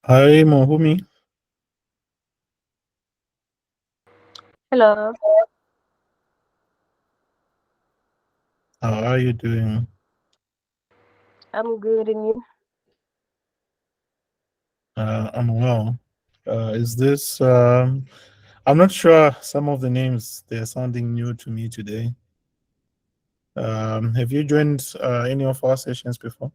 Hi, Mohumi. Hello, How are you doing? I'm good and you? I'm well. Is this, I'm not sure some of the names, they're sounding new to me today. Have you joined any of our sessions before?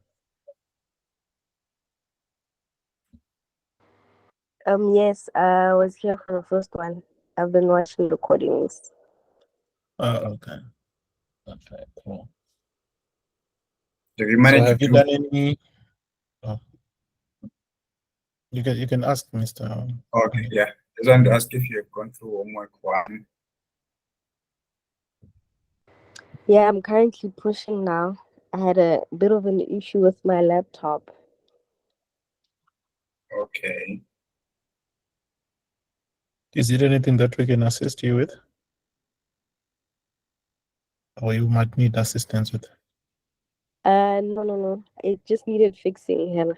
Yes, I was here for the first one. I've been watching recordings. Okay. Okay, cool. Have you So managed have to you do? done any, oh, you can ask Mr. Okay, Ali. yeah. I just wanted to ask if you have gone through homework one. Yeah, I'm currently pushing now. I had a bit of an issue with my laptop. Okay. Is it anything that we can assist you with? Or you might need assistance with? No. It just needed fixing, hell.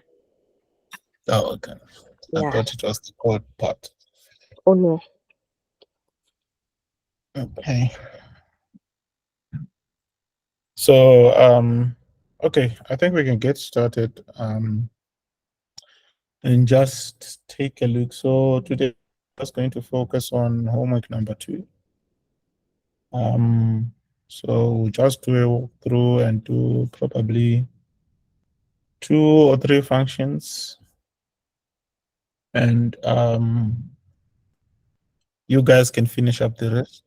Oh, okay. I Yeah. thought it was the code part. Oh no. Okay. So, okay, I think we can get started and just take a look. So today, I'm just going to focus on homework number 2. So we'll just do a walkthrough and do probably 2 or 3 functions, and you guys can finish up the rest.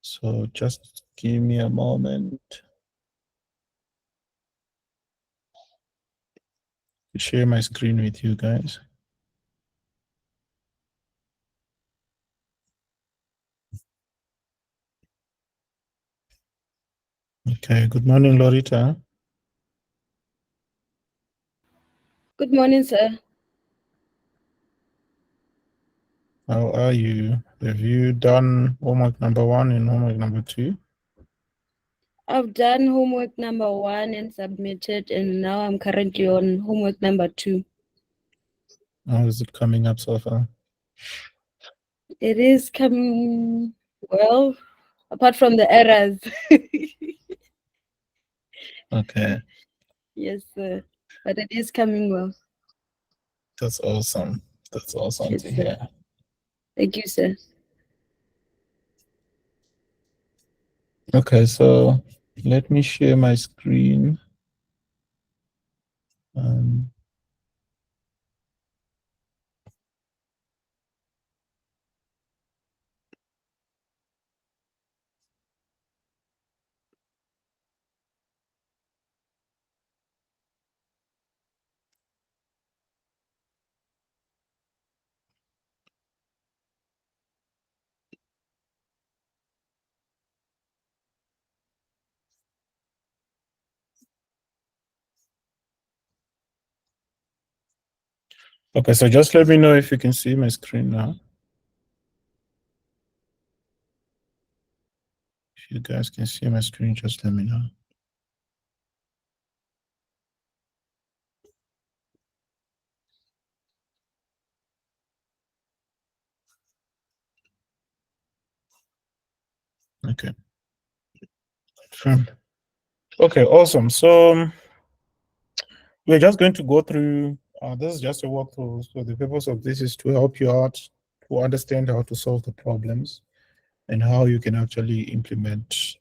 So just give me a moment to share my screen with you guys. Okay, good morning, Lorita. Good morning, sir. How are you? Have you done homework number 1 and homework number 2? I've done homework number 1 and submitted, and now I'm currently on homework number 2. How is it coming up so far? It is coming well, apart from the errors. Okay, Yes, sir. But it is coming well. that's awesome. That's awesome Yes, to sir. hear. Thank you, sir. Okay, so let me share my screen. Um, okay, so just let me know if you can see my screen now. If you guys can see my screen, just let me know. Okay. Okay, awesome. So we're just going to go through, this is just a walkthrough. So the purpose of this is to help you out to understand how to solve the problems and how you can actually implement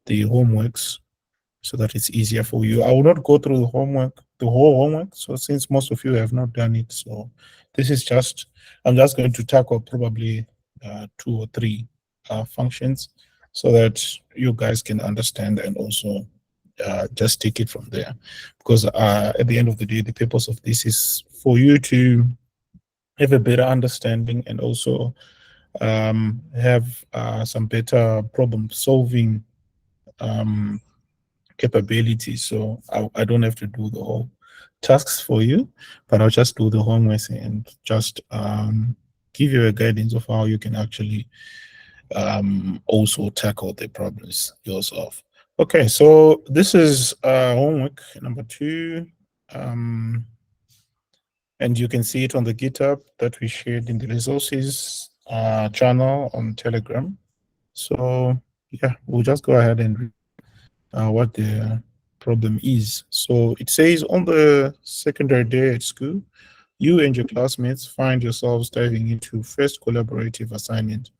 the homeworks so that it's easier for you. I will not go through the whole homework. So since most of you have not done it, so this is just, I'm just going to tackle probably 2 or 3 functions so that you guys can understand and also just take it from there. Because at the end of the day, the purpose of this is for you to have a better understanding and also have some better problem solving capabilities. So I don't have to do the whole tasks for you, but I'll just do the homework and just give you a guidance of how you can actually also tackle the problems yourself. Okay, so this is homework number 2. And you can see it on the GitHub that we shared in the resources channel on Telegram. So yeah, we'll just go ahead and read what the problem is. So it says, on the secondary day at school, you and your classmates find yourselves diving into first collaborative assignment.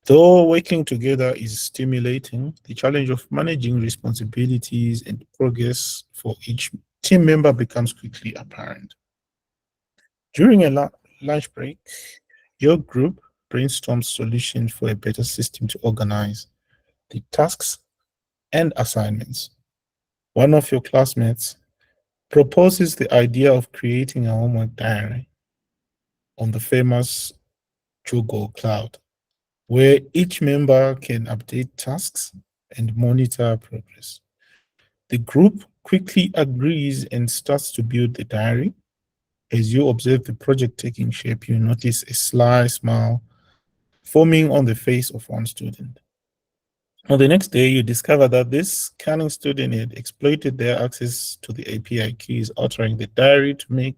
Though working together is stimulating, the challenge of managing responsibilities and progress for each team member becomes quickly apparent. During a lunch break, your group brainstorms solutions for a better system to organize the tasks and assignments. One of your classmates proposes the idea of creating a homework diary on the famous Google Cloud, where each member can update tasks and monitor progress. The group quickly agrees and starts to build the diary. As you observe the project taking shape, you notice a sly smile forming on the face of one student. On the next day, you discover that this cunning student had exploited their access to the API keys, altering the diary to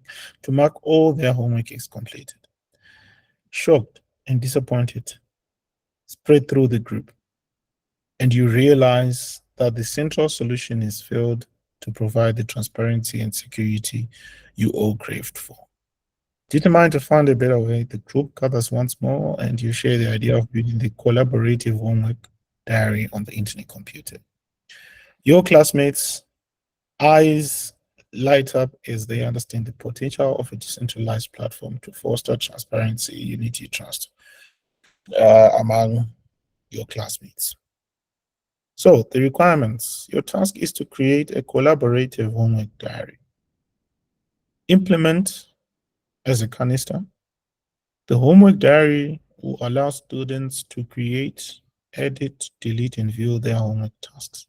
mark all their homework as completed. Shocked and disappointed spread through the group, and you realize that the central solution is failed to provide the transparency and security you all craved for. Determined to find a better way, the group gathers once more and you share the idea of building the collaborative homework diary on the internet computer. Your classmates' eyes light up as they understand the potential of a decentralized platform to foster transparency, unity, trust among your classmates. So the requirements: your task is to create a collaborative homework diary. Implement as a canister. The homework diary will allow students to create, edit, delete, and view their homework tasks.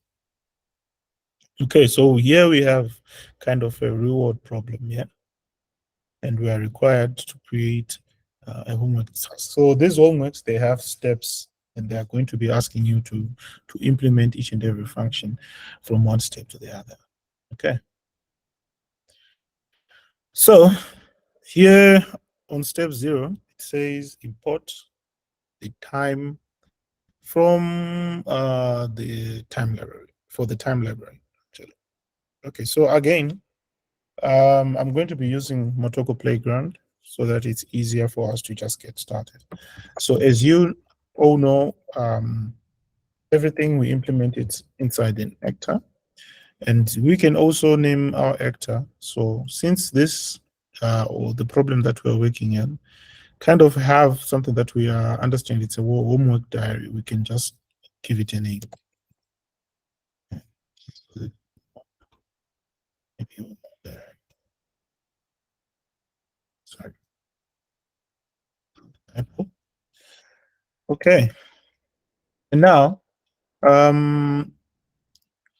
Okay, so here we have kind of a reward problem here, and we are required to create a homework task. So these homeworks, they have steps, and they are going to be asking you to implement each and every function from one step to the other. Okay. So here on step 0, it says import the time from the time library, for the time library, actually. Okay, so again, I'm going to be using Motoko Playground so that it's easier for us to just get started. So as you all know, everything we implement it inside an actor, and we can also name our actor. So since this or the problem that we're working in kind of have something that we understand it's a homework diary, we can just give it a name. Sorry. Okay. And now, now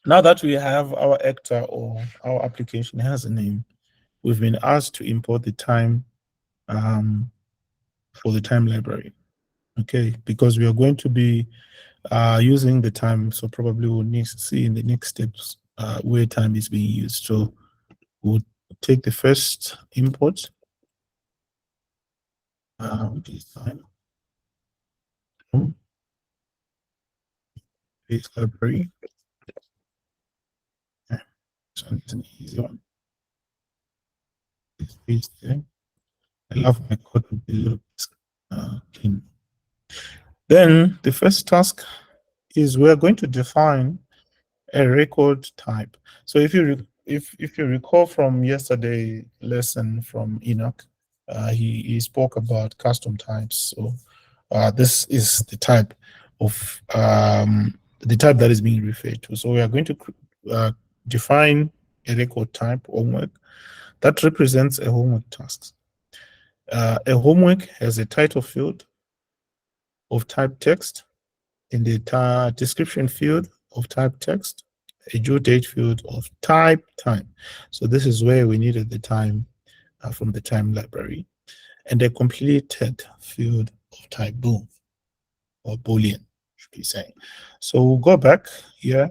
that we have our actor or our application has a name, we've been asked to import the time for the time library. Okay, because we are going to be using the time, so probably we'll need to see in the next steps where time is being used. So we'll take the first import, which is time. It's library. Yeah. So it's an easy one. It's paste there. I love my code to be a little clean. Then the first task is we're going to define a record type. So if you recall from yesterday lesson from Enoch, he spoke about custom types. So this is the type of the type that is being referred to. So we are going to define a record type homework that represents a homework task. A homework has a title field of type text, in the description field of type text, a due date field of type time. So this is where we needed the time from the time library, and a completed field of type bool or boolean, should we say. So we'll go back here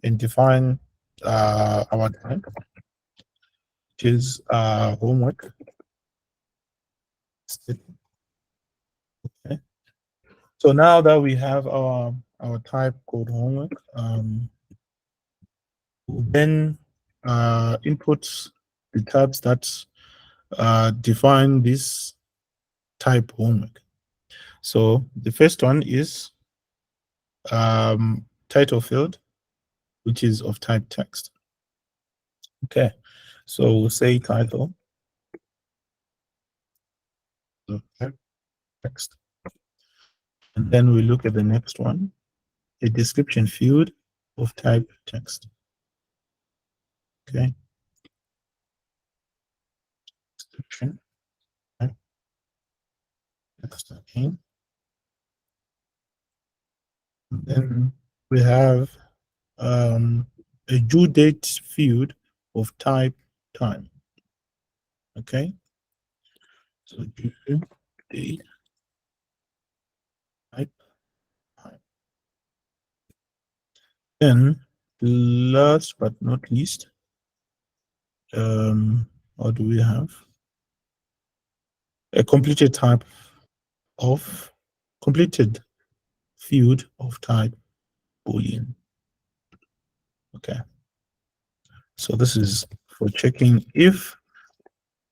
and define our time. which is homework. Okay. So now that we have our type called homework, we'll then input the types that define this type homework. So the first one is title field, which is of type text. Okay, so we'll say title of type text. And then we look at the next one, a description field of type text. Okay. Description. Type text again. And then we have a due date field of type time. Okay. So due date type time. Then last but not least, what do we have? A completed type of completed field of type Boolean. Okay. So this is for checking if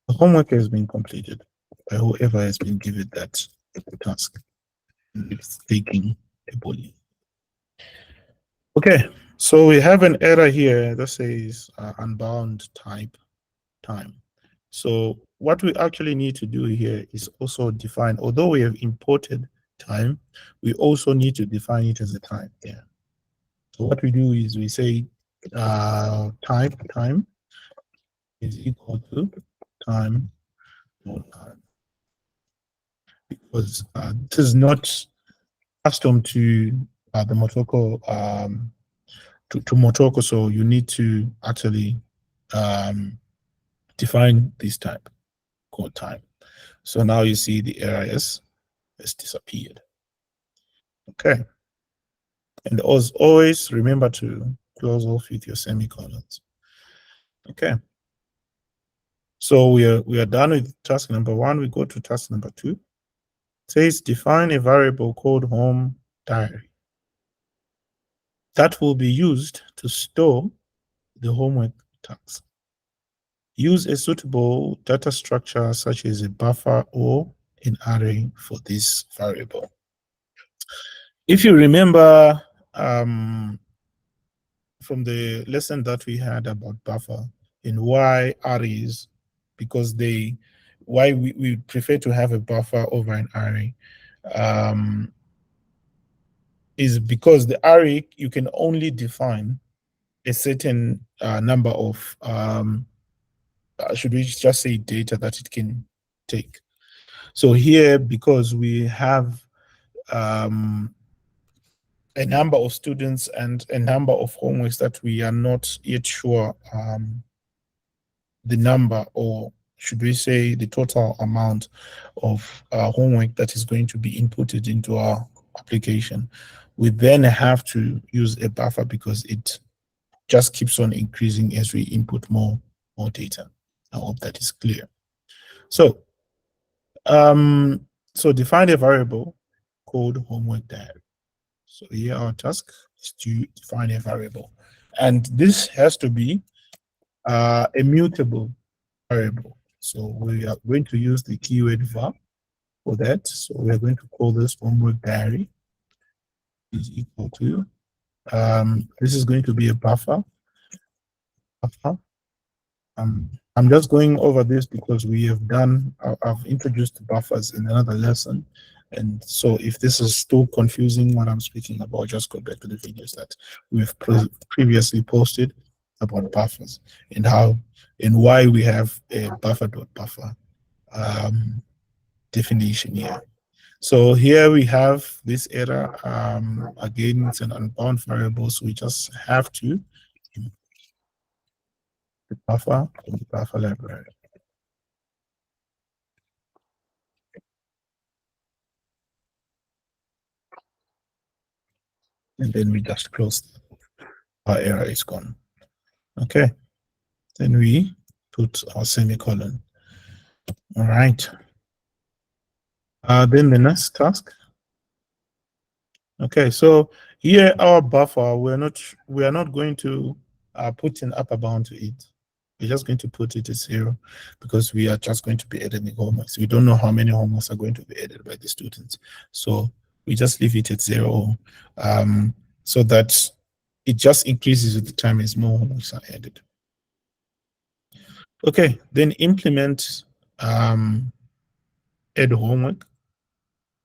the homework has been completed by whoever has been given that task. It's taking a Boolean. Okay, so we have an error here that says unbound type time. So what we actually need to do here is also define, although we have imported time, we also need to define it as a time. Yeah. So what we do is we say type time is equal to time more time, because this is not custom to the Motoko to Motoko, so you need to actually define this type called time. So now you see the error has disappeared. Okay. And as always, remember to close off with your semicolons. Okay. So we are done with task number 1. We go to task number 2. It says define a variable called home diary that will be used to store the homework tasks. Use a suitable data structure such as a buffer or an array for this variable. If you remember from the lesson that we had about buffer and why arrays, because why we prefer to have a buffer over an array, is because the array, you can only define a certain number of, should we just say data that it can take. So here, because we have a number of students and a number of homeworks that we are not yet sure the number, or should we say the total amount of homework that is going to be inputted into our application, we then have to use a buffer because it just keeps on increasing as we input more data. I hope that is clear. So, so define a variable called homework diary. So here our task is to define a variable, and this has to be a mutable variable. So we are going to use the keyword var for that. So we are going to call this homework diary is equal to, this is going to be a buffer. I'm just going over this because we have done, I've introduced buffers in another lesson. And so if this is still confusing what I'm speaking about, just go back to the videos that we've previously posted about buffers and how and why we have a buffer.buffer definition here. So here we have this error. Again, it's an unbound variable, so we just have to the buffer in the buffer library. And then we just close. Our error is gone. Okay. Then we put our semicolon. All right. Then the next task. Okay, so here our buffer, we are not going to put an upper bound to it. We're just going to put it at 0 because we are just going to be adding homeworks. We don't know how many homeworks are going to be added by the students. So we just leave it at 0 so that it just increases with the time as more homeworks are added. Okay, then implement add homework,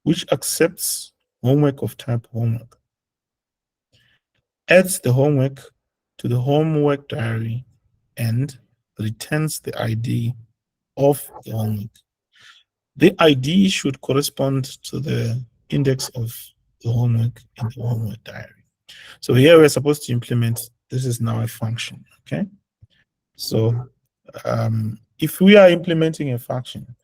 which accepts homework of type homework, adds the homework to the homework diary, and returns the ID of the homework. The ID should correspond to the index of the homework in the homework diary. So here we're supposed to implement, this is now a function, okay? So if we are implementing a function,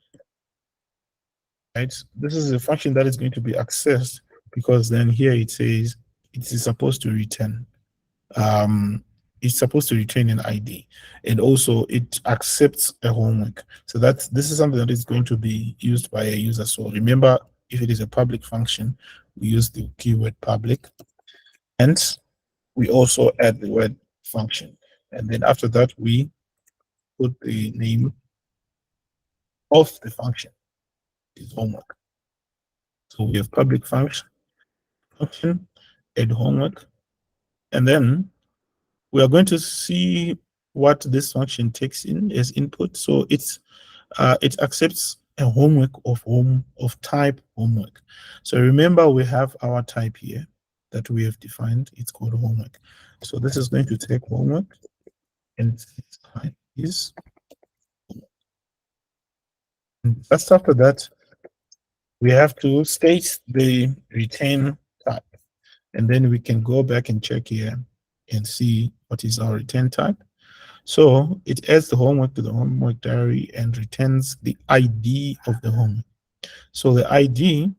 right, this is a function that is going to be accessed because then here it says it is supposed to return. It's supposed to return an ID, and also it accepts a homework. So this is something that is going to be used by a user. So remember, if it is a public function, we use the keyword public, and we also add the word function. And then after that, we put the name of the function, is homework. So we have public function, add homework, and then we are going to see what this function takes in as input. So it accepts a homework of type homework. So remember, we have our type here that we have defined. It's called homework. So this is going to take homework, and its type is homework. And just after that, we have to state the return type, and then we can go back and check here and see what is our return type. So it adds the homework to the homework diary and returns the ID of the homework. So the ID,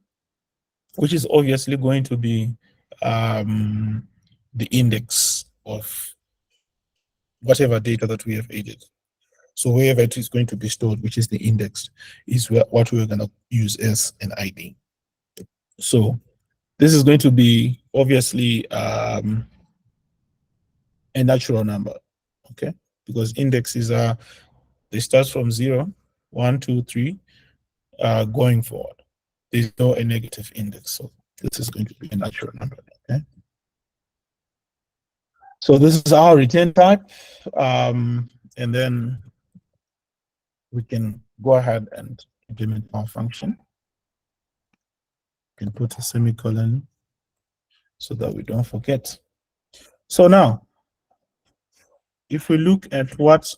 which is obviously going to be the index of whatever data that we have added. So wherever it is going to be stored, which is the index, is what we're going to use as an ID. So this is going to be obviously a natural number, okay? Because indexes are, they start from 0, 1, 2, 3, going forward. There's no a negative index, so this is going to be a natural number, okay? So this is our return type, and then we can go ahead and implement our function. We can put a semicolon so that we don't forget. So now, if we look at what's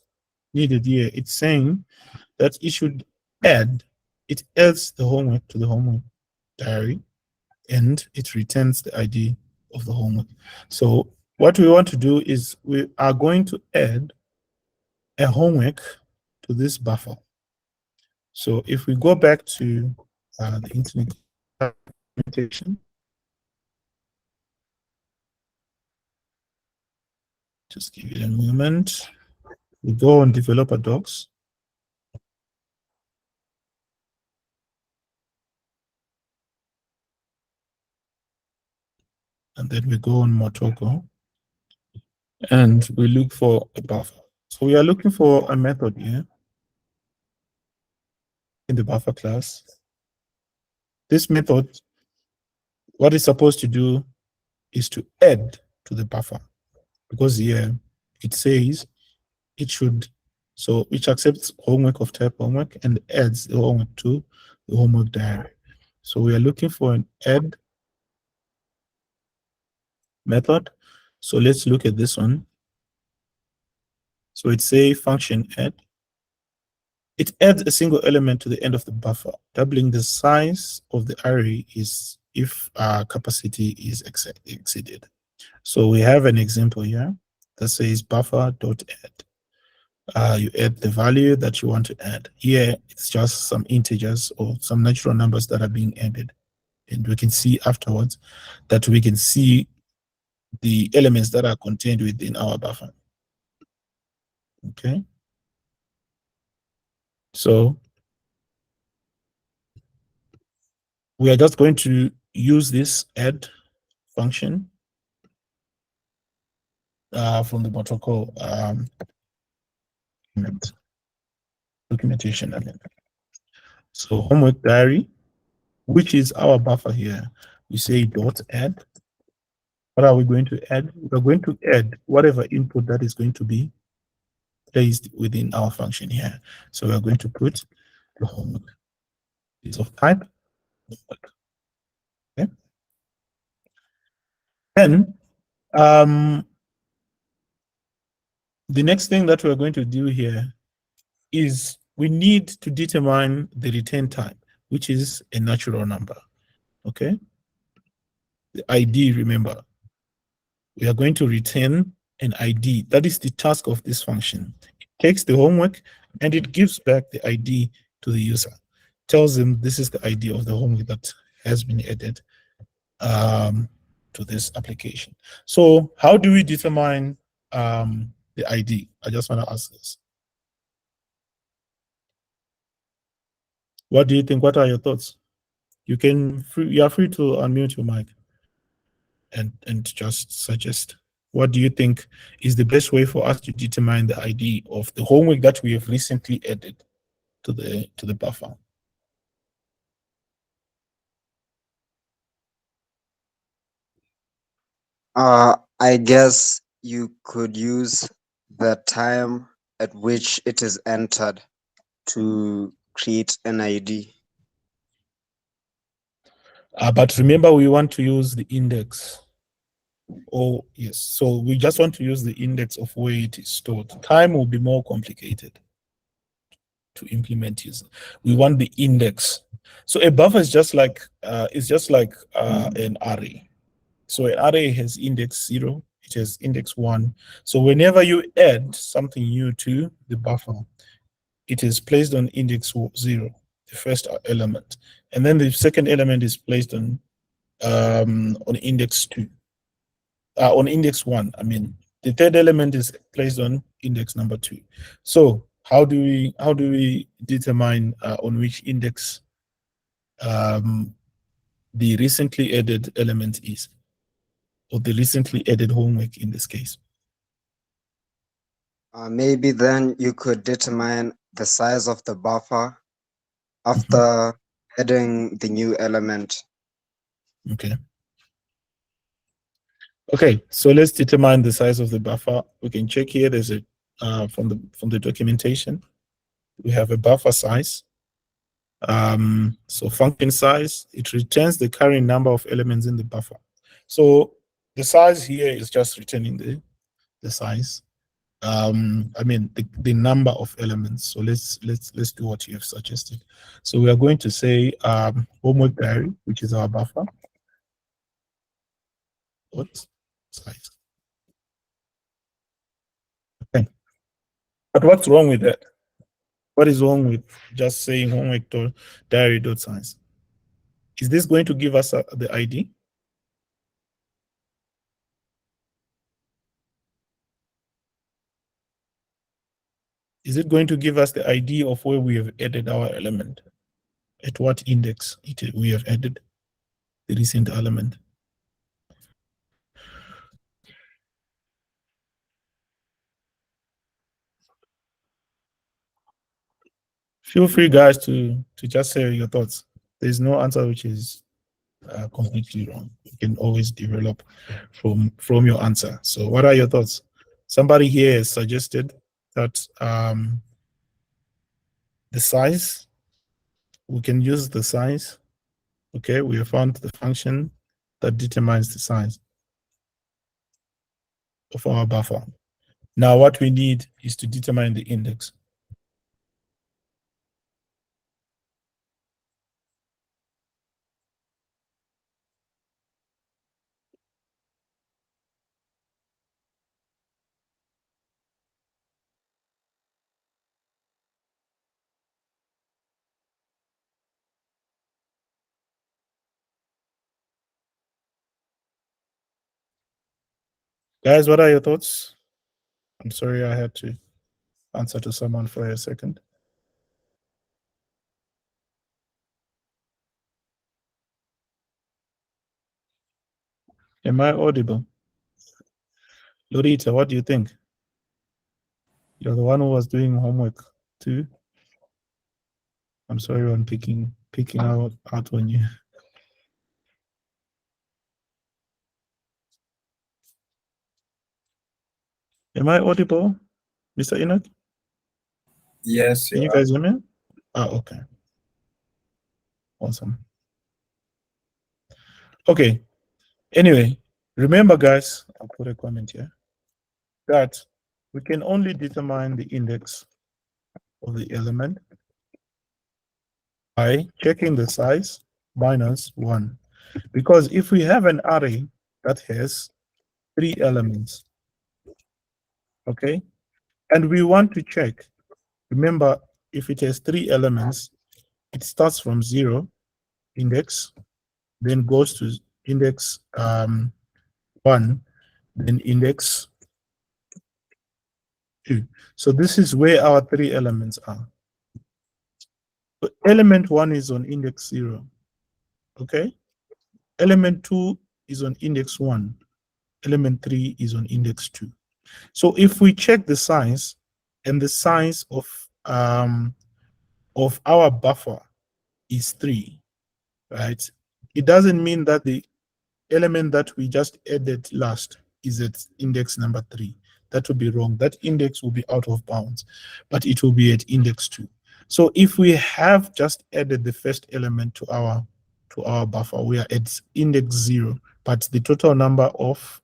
needed here, it's saying that it should add, it adds the homework to the homework diary, and it returns the ID of the homework. So what we want to do is we are going to add a homework to this buffer. So if we go back to the internet documentation, just give it a moment. We go on developer docs. And then we go on Motoko and we look for a buffer. So we are looking for a method here in the buffer class. This method, what it's supposed to do is to add to the buffer, because here it says it should, so which accepts homework of type homework and adds the homework to the homework diary. So we are looking for an add method. So let's look at this one. So it's a function add. It adds a single element to the end of the buffer, doubling the size of the array is if capacity is exceeded. So we have an example here that says buffer.add. You add the value that you want to add. Here, it's just some integers or some natural numbers that are being added. And we can see afterwards that we can see the elements that are contained within our buffer. Okay. So we are just going to use this add function from the protocol documentation. So homework diary, which is our buffer here. We say dot add. What are we going to add? We're going to add whatever input that is going to be placed within our function here. So we're going to put the homework. It's of type homework. Okay. Then the next thing that we're going to do here is we need to determine the return type, which is a natural number. Okay. The ID, remember, we are going to return an ID. That is the task of this function. It takes the homework and it gives back the ID to the user. Tells them this is the ID of the homework that has been added to this application. So how do we determine the ID? I just want to ask this. What do you think? What are your thoughts? You are free to unmute your mic and just suggest. What do you think is the best way for us to determine the ID of the homework that we have recently added to the buffer? I guess you could use the time at which it is entered to create an ID. But remember, we want to use the index. Oh, yes. So we just want to use the index of where it is stored. Time will be more complicated to implement using. We want the index. So a buffer is just like an array. So an array has index 0, it has index 1. So whenever you add something new to the buffer, it is placed on index 0, the first element. And then the second element is placed on index 2. On index 1, I mean, the third element is placed on index number 2. So how do we determine on which index the recently added element is, or the recently added homework in this case? Maybe then you could determine the size of the buffer after adding the new element. Okay. Okay, so let's determine the size of the buffer. We can check here. There's a from the documentation, we have a buffer size. So function size, it returns the current number of elements in the buffer. So the size here is just returning the size. I mean the number of elements. So let's do what you have suggested. So we are going to say homework diary, which is our buffer. What size? Okay. But what's wrong with that? What is wrong with just saying homework diary dot size? Is this going to give us the ID? Is it going to give us the ID of where we have added our element? At what index we have added the recent element? Feel free, guys, to just say your thoughts. There's no answer which is completely wrong. You can always develop from your answer. So what are your thoughts? Somebody here has suggested that the size, we can use the size. Okay, we have found the function that determines the size of our buffer. Now what we need is to determine the index. Guys, what are your thoughts? I'm sorry I had to answer to someone for a second. Am I audible? Lorita, what do you think? You're the one who was doing homework too. I'm sorry I'm picking out on you. Am I audible, Mr. Enoch? Yes, Can you you are. guys hear me? Ah, okay. Awesome. Okay. Anyway, remember, guys, I'll put a comment here, that we can only determine the index of the element by checking the size minus 1. Because if we have an array that has 3 elements, okay, and we want to check, remember, if it has 3 elements, it starts from 0 index, then goes to index 1, then index 2. So this is where our 3 elements are. So element 1 is on index 0, okay? Element 2 is on index 1. Element 3 is on index 2. So if we check the size, and the size of our buffer is 3, right? It doesn't mean that the element that we just added last is at index number 3. That would be wrong. That index will be out of bounds, but it will be at index 2. So if we have just added the first element to our buffer, we are at index 0, but the total number of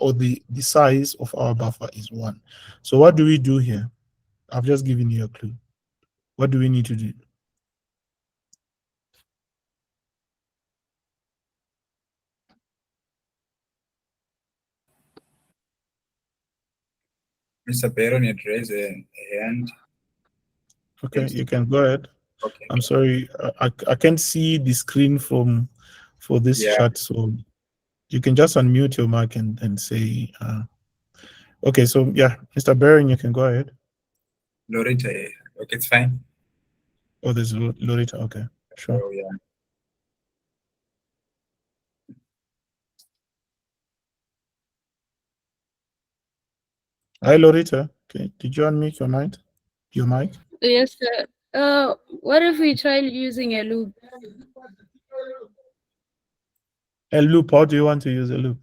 or the size of our buffer is 1. So what do we do here? I've just given you a clue. What do we need to do? Mr. Baron, you raise a hand. Okay, Yes. you can go ahead. Okay. I'm sorry, I can't see the screen for this Yeah. chat, so you can just unmute your mic and say, okay, so yeah, Mr. Baron, you can go ahead. Lorita, okay, it's fine. Oh, there's Lorita, okay, sure. Oh, yeah. Hi, Lorita. Okay, did you unmute your mic? Your mic? Yes, sir. What if we try using a loop? A loop, how do you want to use a loop?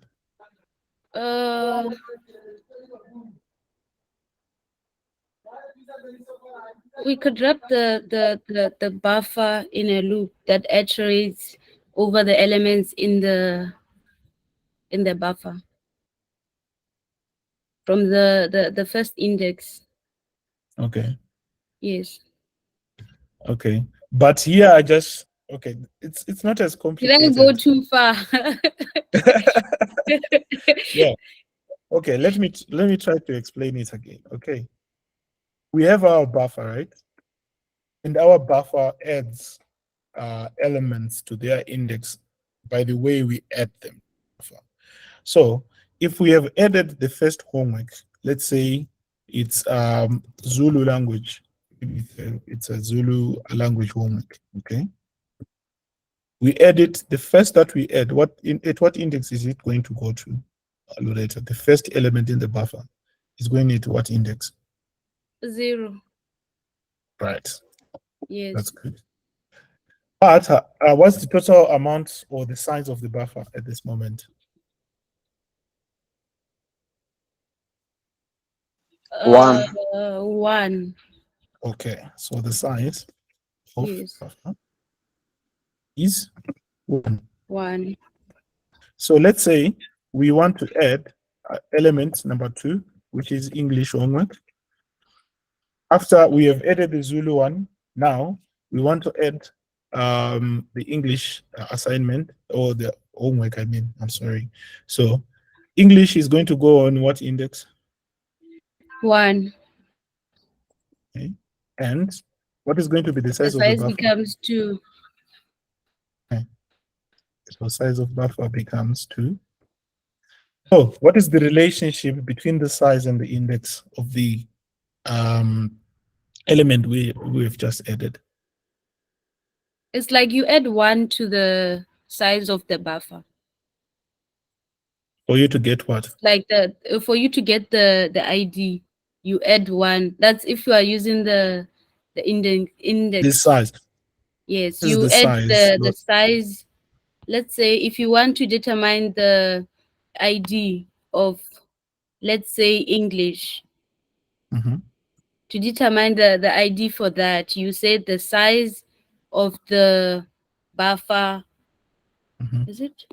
We could wrap the buffer in a loop that iterates over the elements in the buffer from the first index. Okay. Yes. Okay. But here I just, okay, it's not as Did I complicated. go too far? Yeah. Okay, let me try to explain it again. Okay. We have our buffer, right? And our buffer adds elements to their index by the way we add them. So if we have added the first homework, let's say it's Zulu language, it's a Zulu language homework, okay? We edit the first that we add, at what index is it going to go to? Later, the first element in the buffer is going into what index? 0. Right. Yes. That's good. But what's the total amount or the size of the buffer at this moment? 1. 1. Okay, so the size of Yes. buffer is 1. 1. So let's say we want to add element number 2, which is English homework. After we have added the Zulu one, now we want to add the English assignment, or the homework, I'm sorry. So English is going to go on what index? 1. Okay. And what is going to be the The size of the size buffer? becomes 2. Okay. So size of buffer becomes 2. So what is the relationship between the size and the index of the element we've just added? It's like you add 1 to the size of the buffer. For you to get what? Like for you to get the ID, you add 1. That's if you are using the index. This size. Yes, This is you the add size. the size. Let's say if you want to determine the ID of, let's say, English, Mhm. to determine the ID for that, you say the size of the buffer. Mhm. Is it?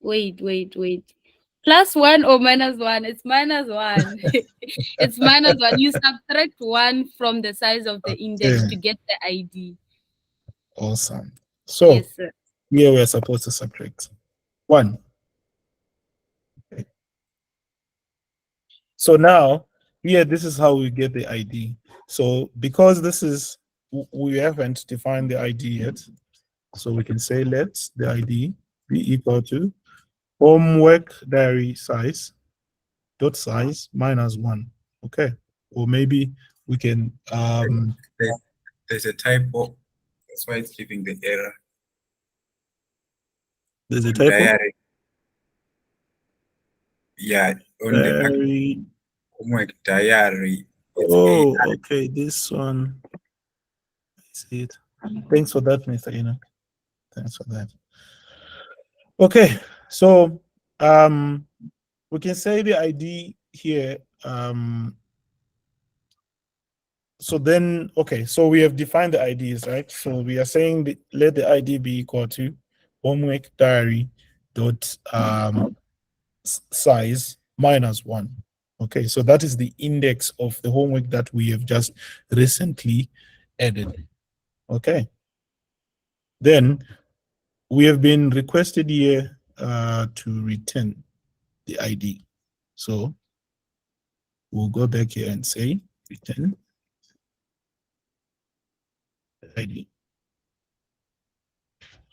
Wait. +1 or -1? It's -1. It's -1. You subtract 1 from the size of the index Okay. to get the ID. Awesome. So Yes, sir. here we're supposed to subtract 1. Okay. So now here, this is how we get the ID. So because this is, we haven't defined the ID yet, so we can say let the ID be equal to homework diary size dot size -1. Okay. Or maybe we can There's a typo. That's why it's giving the error. there's a On typo. diary. Yeah, on the Diary. homework diary. It's Oh, okay. This one. I see it. Thanks for that, Mr. Enoch. Thanks for that. Okay, so we can say the ID here. So then, okay, so we have defined the IDs, right? So we are saying let the ID be equal to homework diary dot size -1. Okay, so that is the index of the homework that we have just recently added. Okay. Then we have been requested here to return the ID. So we'll go back here and say return the ID.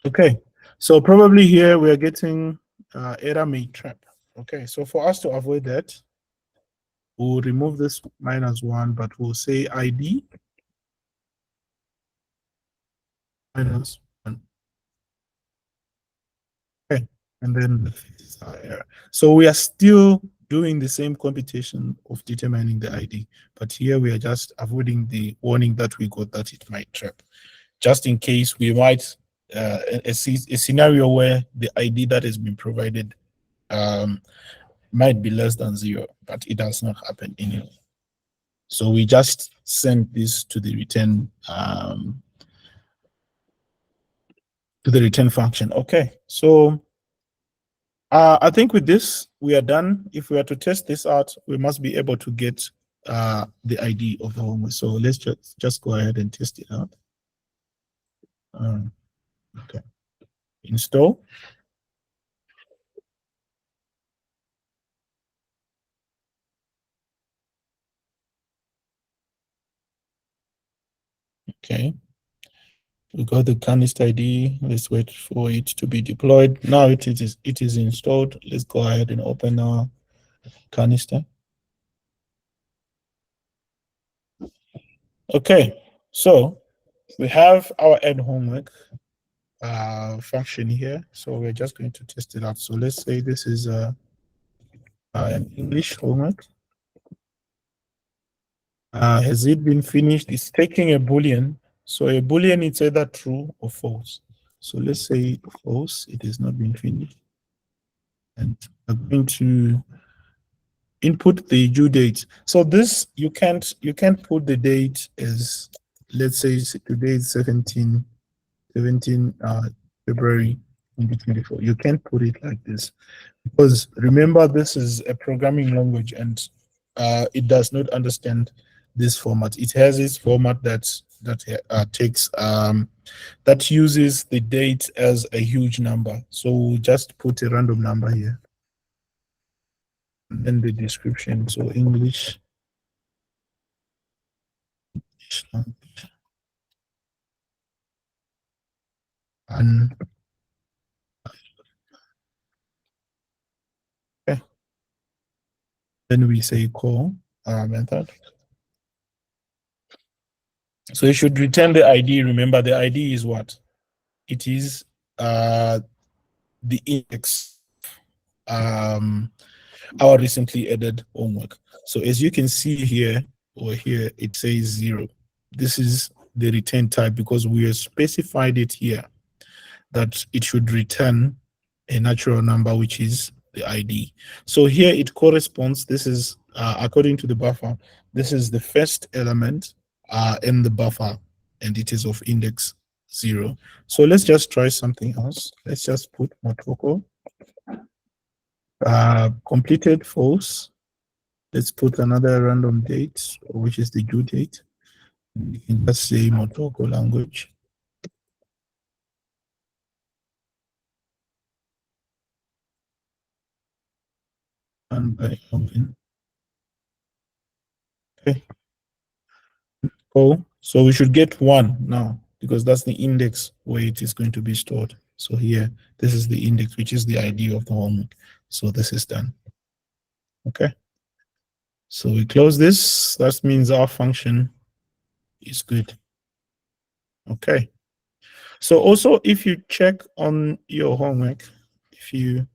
Okay, so probably here we are getting error may trap. Okay, so for us to avoid that, we'll remove this -1, but we'll say ID -1. Okay, and then error. So we are still doing the same computation of determining the ID, but here we are just avoiding the warning that we got that it might trap, just in case we might a scenario where the ID that has been provided might be less than 0, but it does not happen anyway. So we just send this to the return function. Okay, so I think with this we are done. If we are to test this out, we must be able to get the ID of the homework. So let's just go ahead and test it out. Okay, install. Okay, we got the canister ID. Let's wait for it to be deployed. Now it is installed. Let's go ahead and open our canister. Okay, so we have our add homework function here. So we're just going to test it out. So let's say this is an English homework. Has it been finished? It's taking a Boolean. So a Boolean, it's either true or false. So let's say false, it has not been finished. And I'm going to input the due date. So this, you can't put the date as, let's say today is 17 February 2024. You can't put it like this, because remember, this is a programming language and it does not understand this format. It has its format that takes that uses the date as a huge number. So we'll just put a random number here, and then the description. So English language and okay. Then we say call method. So it should return the ID. Remember, the ID is what? It is the index our recently added homework. So as you can see here or here, it says 0. This is the return type because we have specified it here that it should return a natural number, which is the ID. So here it corresponds, this is according to the buffer, this is the first element in the buffer, and it is of index 0. So let's just try something else. Let's just put Motoko. Completed false. Let's put another random date, which is the due date. You can just say Motoko language. And by open. Okay. Oh, so we should get 1 now because that's the index where it is going to be stored. So here, this is the index, which is the ID of the homework. So this is done. Okay. So we close this. That means our function is good. Okay. So also, if you check on your homework, if you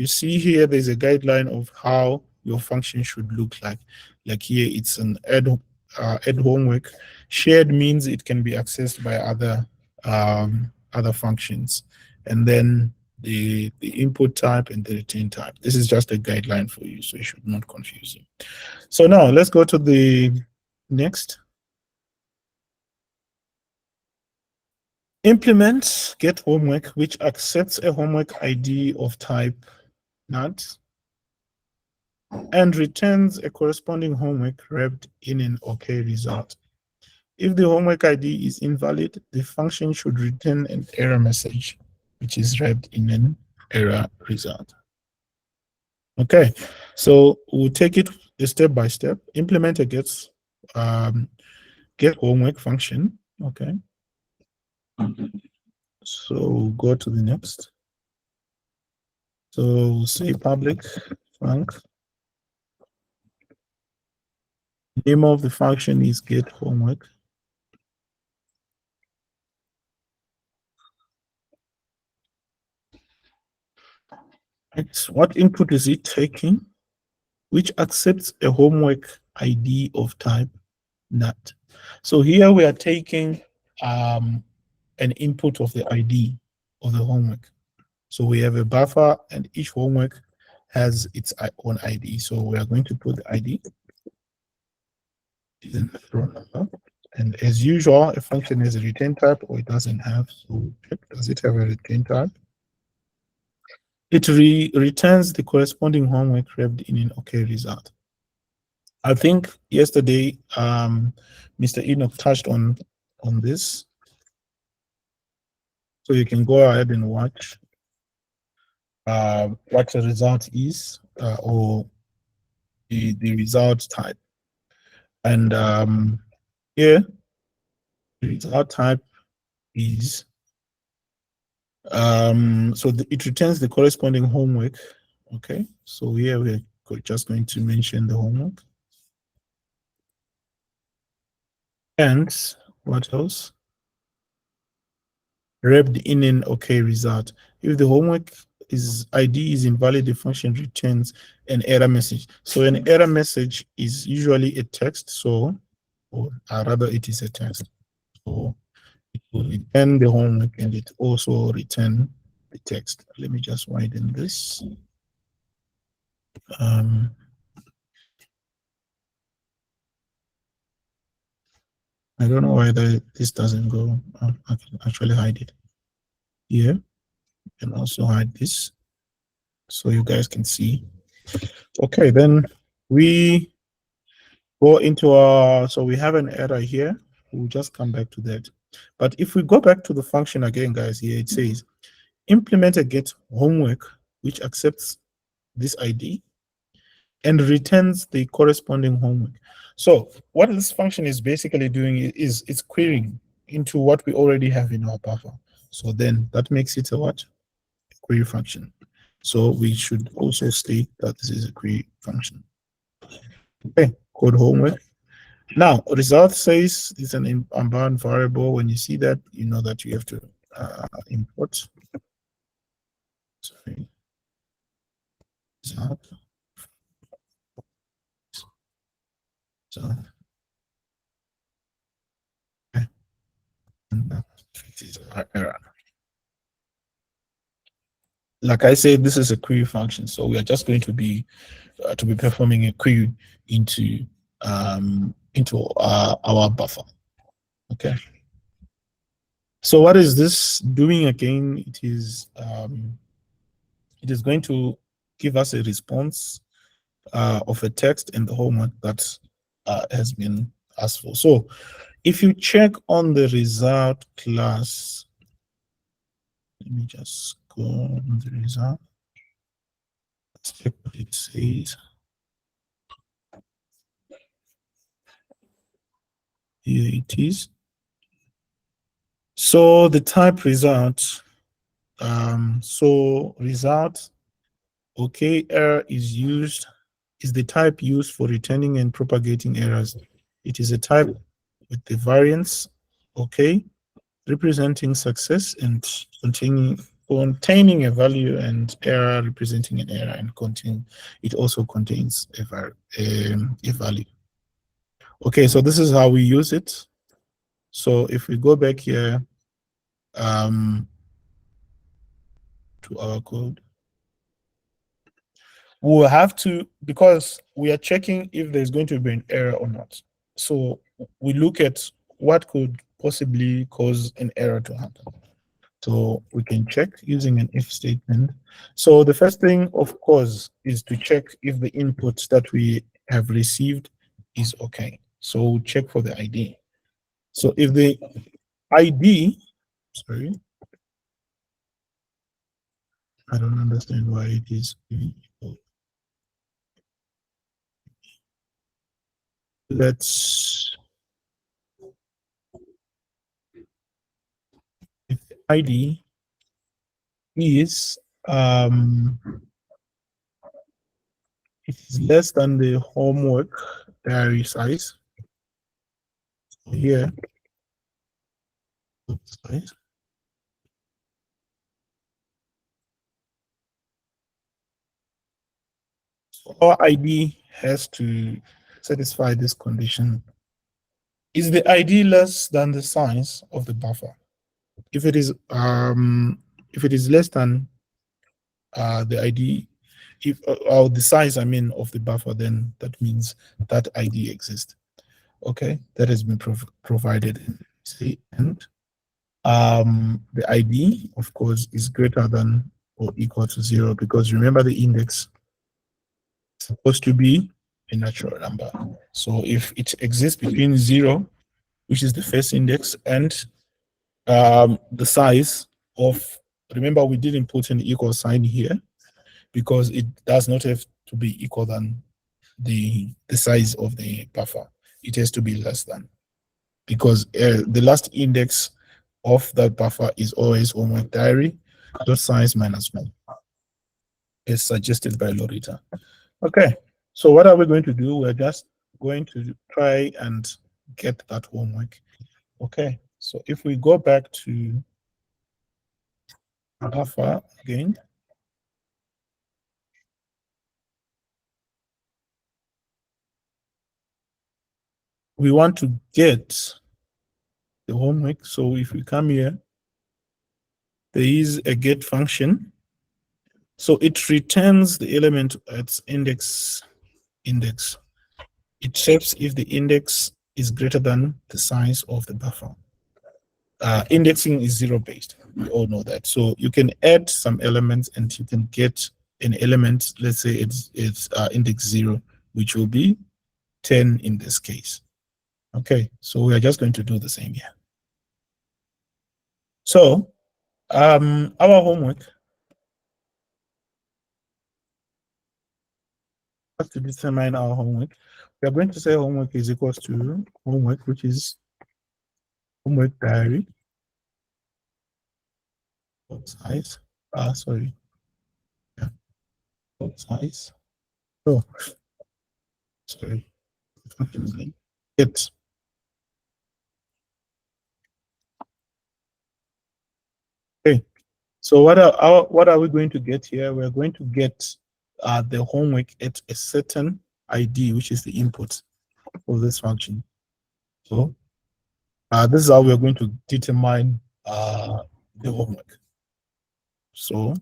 see here, there's a guideline of how your function should look like. Like here, it's an add homework. Shared means it can be accessed by other functions, and then the input type and the return type. This is just a guideline for you, so it should not confuse you. So now let's go to the next. Implement get homework, which accepts a homework ID of type NAT and returns a corresponding homework wrapped in an OK result. If the homework ID is invalid, the function should return an error message, which is wrapped in an error result. Okay, so we'll take it step by step. Implement a get homework function. Okay. So go to the next. So say public func. Name of the function is get homework. What input is it taking? Which accepts a homework ID of type NAT. So here we are taking an input of the ID of the homework. So we have a buffer and each homework has its own ID. So we are going to put the ID in the row number. And as usual, a function has a return type or it doesn't have. So check, does it have a return type? It returns the corresponding homework wrapped in an OK result. I think yesterday, Mr. Enoch touched on this. So you can go ahead and watch what the result is or the result type. And here, the result type is, it returns the corresponding homework. Okay, so here we're just going to mention the homework. And what else? Wrapped in an OK result. If the homework ID is invalid, the function returns an error message. So an error message is usually a text, or rather it is a text. So it will return the homework and it also return the text. Let me just widen this. I don't know why this doesn't go. I can actually hide it. Here, you can also hide this so you guys can see. Okay, then we go into so we have an error here. We'll just come back to that. But if we go back to the function again, guys, here it says implement a get homework, which accepts this ID and returns the corresponding homework. So what this function is basically doing is it's querying into what we already have in our buffer. So then that makes it a what? A query function. So we should also state that this is a query function. Okay, code homework. Now, result says it's an unbound variable. When you see that, you know that you have to import. Sorry. Result. So, okay. And that is our error. Like I said, this is a query function, so we are just going to be performing a query into our buffer. Okay. So what is this doing again? It is going to give us a response of a text in the homework that has been asked for. So if you check on the result class, let me just go on the result. Let's check what it says. Here it is. So the type result, result, okay, error is the type used for returning and propagating errors. It is a type with the variance, okay, representing success and containing a value, and error representing an error, and it also contains a value. Okay, so this is how we use it. So if we go back here to our code, we'll have to, because we are checking if there's going to be an error or not. So we look at what could possibly cause an error to happen. So we can check using an if statement. So the first thing, of course, is to check if the input that we have received is okay. So we'll check for the ID. So if the ID, sorry, I don't understand why it is. Let's, if the ID is it is less than the homework diary size. So here, size. So our ID has to satisfy this condition. Is the ID less than the size of the buffer? If it is less than the ID, or the size, I mean, of the buffer, then that means that ID exists. Okay, that has been provided. See, and the ID, of course, is greater than or equal to 0, because remember the index is supposed to be a natural number. So if it exists between 0, which is the first index, and the size of, remember we didn't put an equal sign here because it does not have to be equal than the size of the buffer. It has to be less than, because the last index of that buffer is always homework diary dot size minus 1, as suggested by Lorita. Okay, so what are we going to do? We're just going to try and get that homework. Okay, so if we go back to buffer again, we want to get the homework. So if we come here, there is a get function. So it returns the element at index. It checks if the index is greater than the size of the buffer. Indexing is 0 based. We all know that. So you can add some elements and you can get an element. Let's say it's index 0, which will be 10 in this case. Okay, so we are just going to do the same here. So our homework, to determine our homework, we are going to say homework is equals to homework, which is homework diary size. Sorry. Yeah. Size. Oh, sorry. It. Okay. So what are we going to get here? We're going to get the homework at a certain ID, which is the input of this function. So this is how we're going to determine the homework. So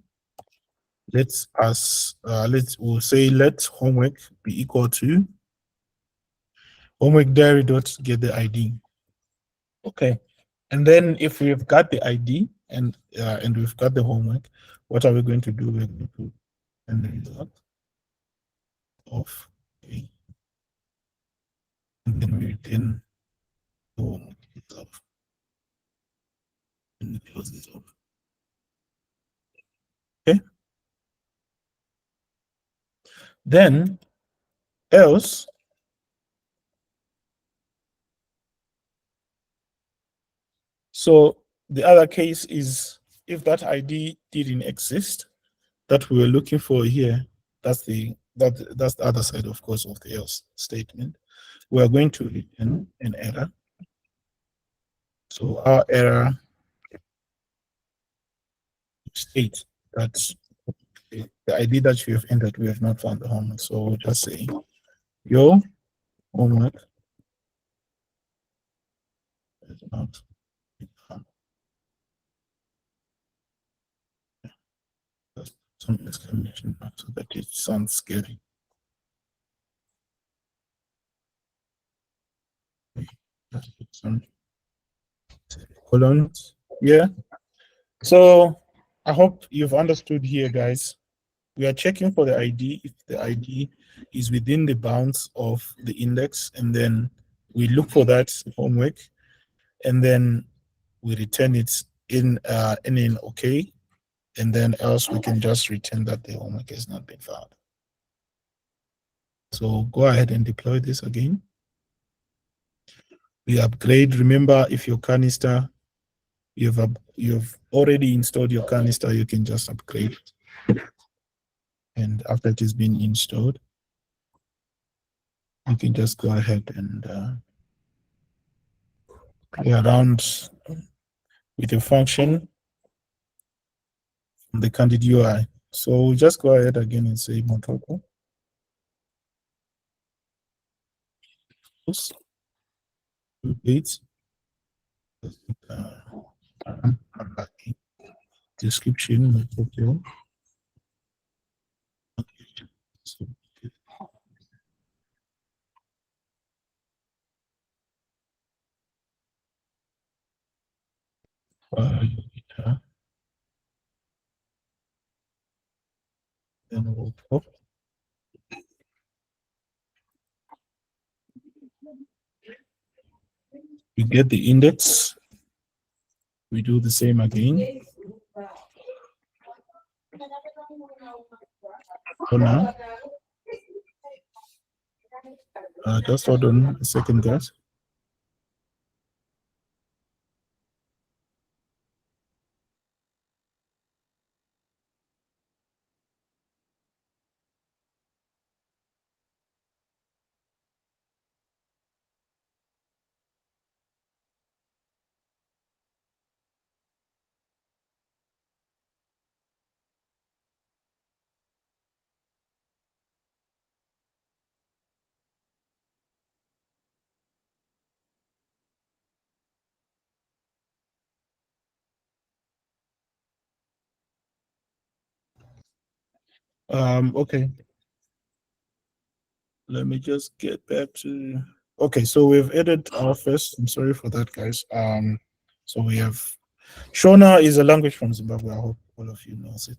we'll say let homework be equal to homework diary dot get the ID. Okay, and then if we've got the ID and we've got the homework, what are we going to do? We're going to and the result of A, and then we return the homework itself and close this off. Okay. Then else so the other case is if that ID didn't exist that we were looking for here, that's the other side, of course, of the else statement. We are going to return an error. So our error states that the ID that you have entered, we have not found the homework. So we'll just say your homework is not found. Some exclamation mark so that it sounds scary. Just put some colons here. So I hope you've understood here, guys. We are checking for the ID if the ID is within the bounds of the index, and then we look for that homework, and then we return it in OK, and then else we can just return that the homework has not been found. So go ahead and deploy this again. We upgrade. Remember, if your canister, you've already installed your canister, you can just upgrade it. And after it has been installed, you can just go ahead and play around with your function from the Candid UI. So we'll just go ahead again and say Motoko. Updates. Description. Motoko. So, then we'll pop. We get the index. We do the same again. For now, just hold on a second, guys. Okay. Let me just get back to. Okay, so we've added our first. I'm sorry for that, guys. So we have Shona is a language from Zimbabwe. I hope all of you knows it.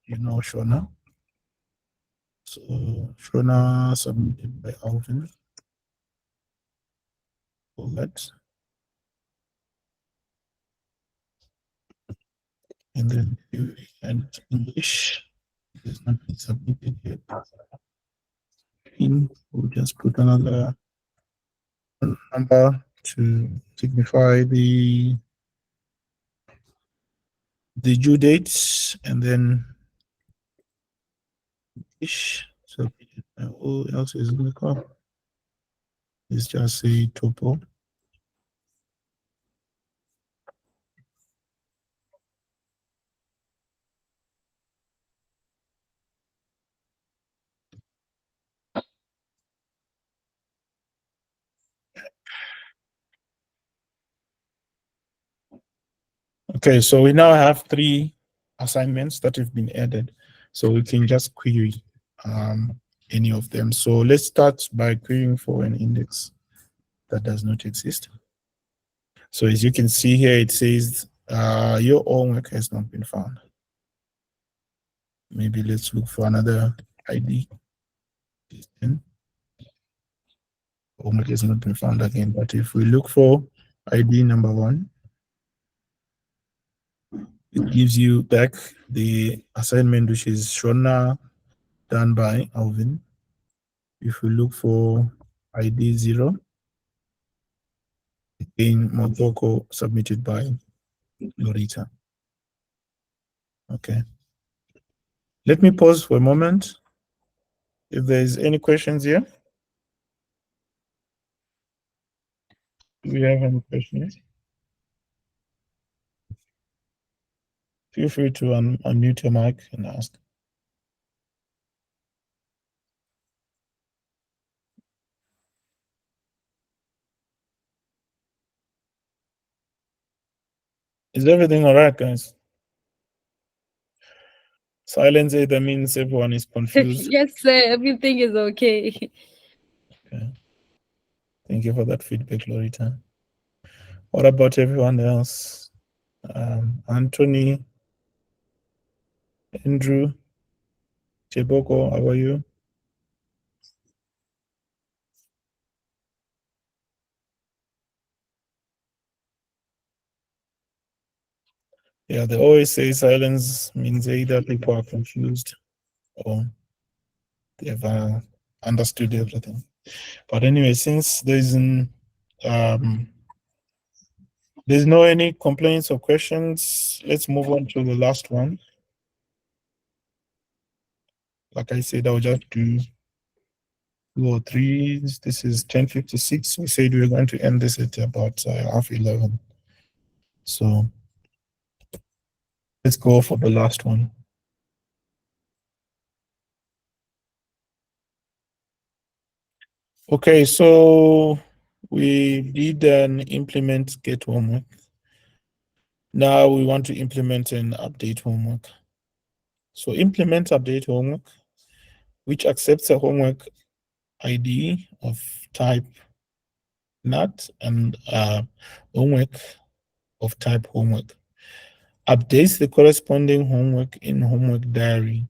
You know Shona. So Shona submitted by Alvin. For that. And then and English is not been submitted yet. We'll just put another number to signify the due dates, and then ish. So all else is going to come. It's just a topo. Okay, so we now have 3 assignments that have been added. So we can just query any of them. So let's start by querying for an index that does not exist. So as you can see here, it says your homework has not been found. Maybe let's look for another ID. Homework has not been found again, but if we look for ID number 1, it gives you back the assignment which is Shona done by Alvin. If we look for ID 0, again Motoko submitted by Lorita. Okay. Let me pause for a moment. If there's any questions here. Do we have any questions? Feel free to unmute your mic and ask. Is everything all right, guys? Silence either means everyone is confused. Yes, sir. Everything is okay. Okay. Thank you for that feedback, Lorita. What about everyone else? Anthony, Andrew, Cheboko, how are you? Yeah, they always say silence means either people are confused or they've understood everything. But anyway, since there's no any complaints or questions, let's move on to the last one. Like I said, I'll just do 2 or 3. This is 10:56. We said we were going to end this at about 11:30. So let's go for the last one. Okay, so we did an implement get homework. Now we want to implement an update homework. So implement update homework, which accepts a homework ID of type NUT and homework of type homework. Updates the corresponding homework in homework diary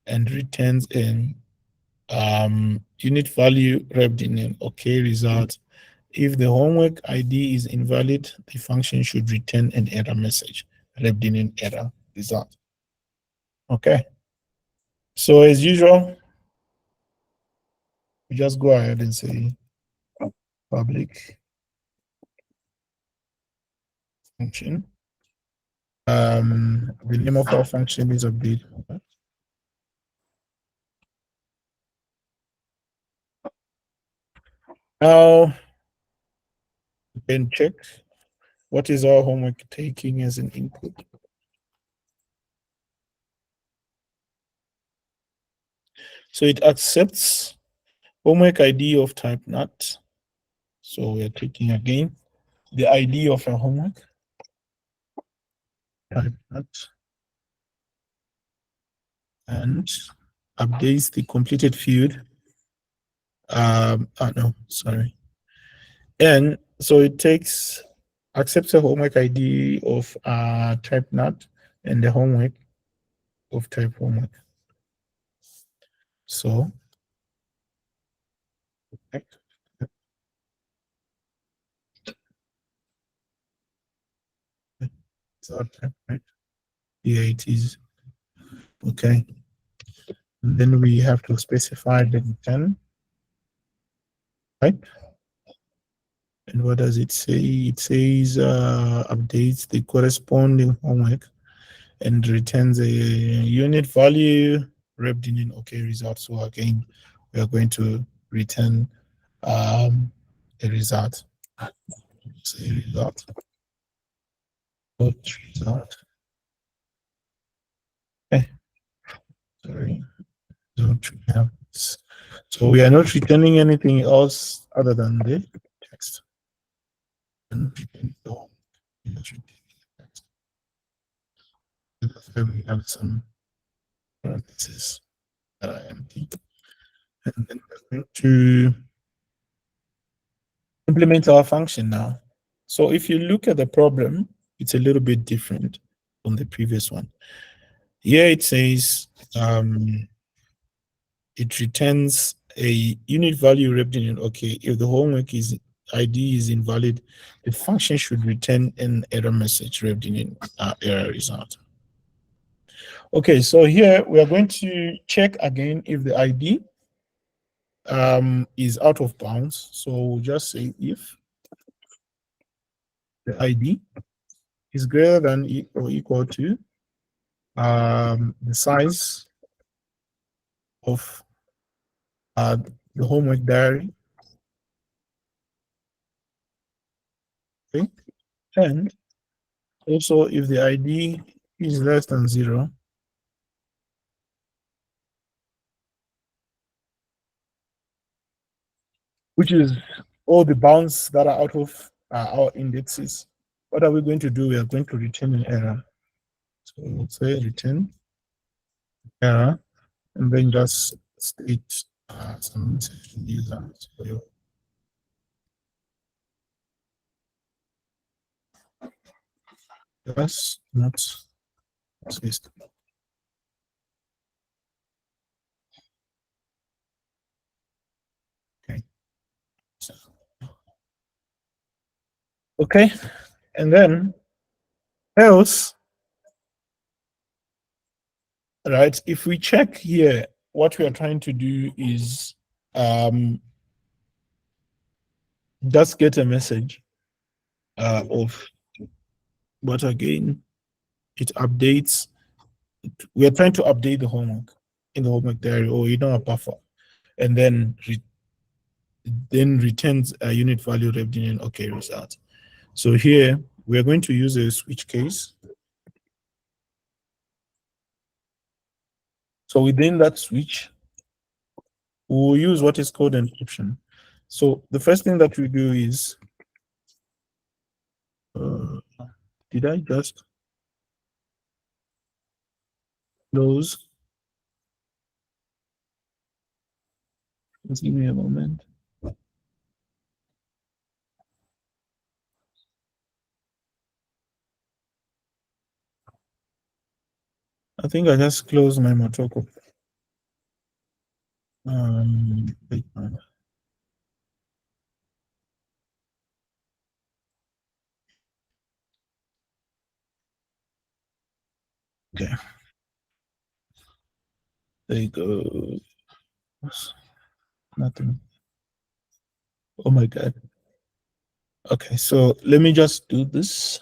and returns an unit value wrapped in an OK result. If the homework ID is invalid, the function should return an error message wrapped in an error result. Okay. So as usual, we just go ahead and say public function. The name of our function is update. Now you can check what is our homework taking as an input. So it accepts homework ID of type NUT. So we're taking again the ID of our homework type NUT and updates the completed field. No, sorry. And so it accepts a homework ID of type NUT and the homework of type homework. So it's our type, right? Yeah, it is. Okay. And then we have to specify the return type. And what does it say? It says updates the corresponding homework and returns a unit value wrapped in an OK result. So again, we are going to return a result. So a result. Result. Okay. Sorry. Don't have this. So we are not returning anything else other than the text. We have some parentheses that are empty. And then we're going to implement our function now. So if you look at the problem, it's a little bit different from the previous one. Here it says it returns a unit value wrapped in. Okay, if the homework is ID is invalid, the function should return an error message wrapped in an error result. Okay, so here we are going to check again if the ID is out of bounds. So we'll just say if the ID is greater than or equal to the size of the homework diary. Okay, and also if the ID is less than 0, which is all the bounds that are out of our indexes. What are we going to do? We are going to return an error. So we'll say return error, and then just state some message to the user. So just not exist. Okay. Okay, and then else, right? If we check here, what we are trying to do is just get a message of, but again, it updates. We are trying to update the homework in the homework diary or in our buffer, and then returns a unit value wrapped in an OK result. So here we are going to use a switch case. So within that switch, we'll use what is called encryption. So the first thing that we do is, did I just close? Just give me a moment. I think I just closed my Motoko. Wait, okay. There you go. Nothing. Oh my God. Okay, so let me just do this.